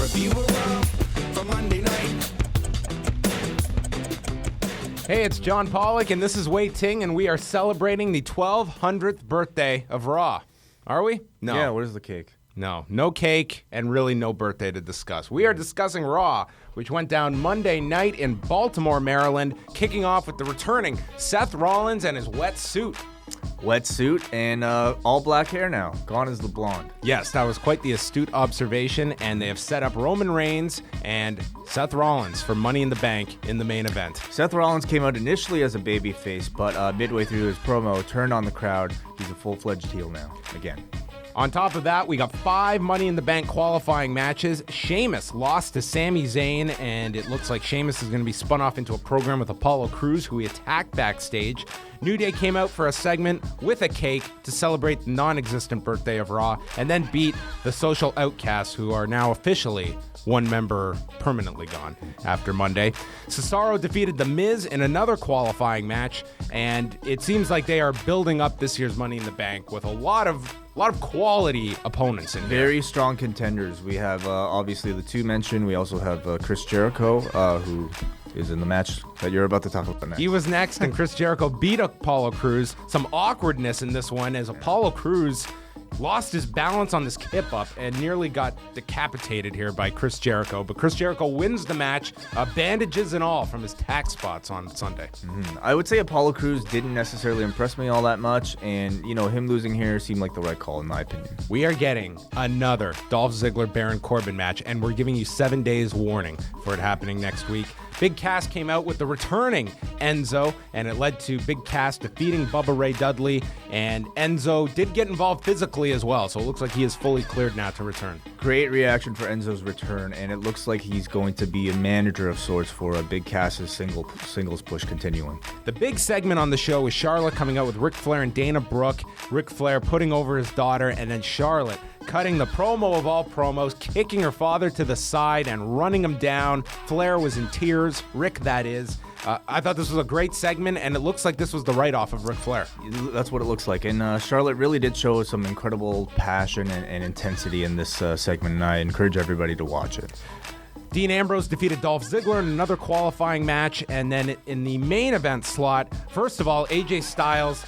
review of Raw for Monday night. Hey, it's John Pollock, and this is Wei Ting, and we are celebrating the 1200th birthday of Raw. Are we? No. Yeah, where's the cake? No cake, and really no birthday to discuss. We are discussing Raw, which went down Monday night in Baltimore, Maryland, kicking off with the returning Seth Rollins and his wet suit. Wet suit and all black hair now. Gone is the blonde. Yes, that was quite the astute observation, and they have set up Roman Reigns and Seth Rollins for Money in the Bank in the main event. Seth Rollins came out initially as a babyface, but midway through his promo, turned on the crowd. He's a full-fledged heel now, again. On top of that, we got 5 Money in the Bank qualifying matches. Sheamus lost to Sami Zayn, and it looks like Sheamus is going to be spun off into a program with Apollo Crews, who he attacked backstage. New Day came out for a segment with a cake to celebrate the non-existent birthday of Raw, and then beat the Social Outcasts, who are now officially one member permanently gone after Monday. Cesaro defeated The Miz in another qualifying match, and it seems like they are building up this year's Money in the Bank with a lot of quality opponents in here. Very strong contenders. We have obviously the two mentioned. We also have Chris Jericho, who is in the match that you're about to talk about next. He was next, and Chris Jericho beat Apollo Crews. Some awkwardness in this one as Apollo Crews lost his balance on this kip up and nearly got decapitated here by Chris Jericho. But Chris Jericho wins the match, bandages and all, from his tack spots on Sunday. I would say Apollo Crews didn't necessarily impress me all that much, and him losing here seemed like the right call in my opinion. We are getting another Dolph Ziggler Baron Corbin match, and we're giving you 7 days warning for it happening next week. Big Cass came out with the returning Enzo, and it led to Big Cass defeating Bubba Ray Dudley, and Enzo did get involved physically as well, so it looks like he is fully cleared now to return. Great reaction for Enzo's return, and it looks like he's going to be a manager of sorts for Big Cass's singles push continuing. The big segment on the show was Charlotte coming out with Ric Flair and Dana Brooke, Ric Flair putting over his daughter, and then Charlotte cutting the promo of all promos, kicking her father to the side and running him down. Flair was in tears, Rick that is. I thought this was a great segment, and it looks like this was the write-off of Ric Flair. That's what it looks like, and Charlotte really did show some incredible passion and intensity in this segment, and I encourage everybody to watch it. Dean Ambrose defeated Dolph Ziggler in another qualifying match, and then in the main event slot, first of all, AJ Styles,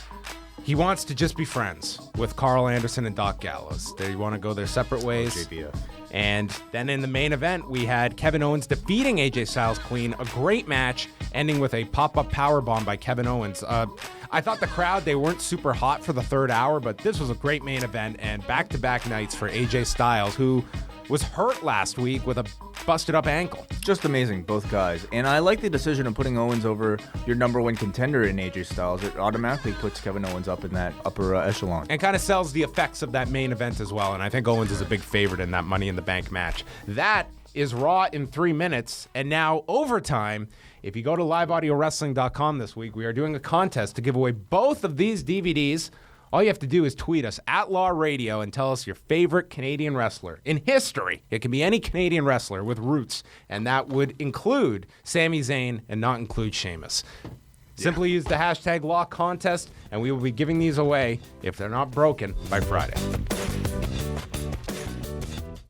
he wants to just be friends with Carl Anderson and Doc Gallows. They want to go their separate ways. JBF. And then in the main event, we had Kevin Owens defeating AJ Styles clean. A great match, ending with a pop-up powerbomb by Kevin Owens. I thought the crowd, they weren't super hot for the third hour, but this was a great main event and back-to-back nights for AJ Styles, who was hurt last week with a busted-up ankle. Just amazing, both guys. And I like the decision of putting Owens over your number one contender in AJ Styles. It automatically puts Kevin Owens up in that upper echelon. And kind of sells the effects of that main event as well, and I think Owens is a big favorite in that Money in the Bank match. That is Raw in 3 minutes, and now overtime. If you go to liveaudiowrestling.com this week, we are doing a contest to give away both of these DVDs. All you have to do is tweet us at Law Radio and tell us your favorite Canadian wrestler in history. It can be any Canadian wrestler with roots, and that would include Sami Zayn and not include Sheamus. Simply use the hashtag Law Contest, and we will be giving these away, if they're not broken, by Friday.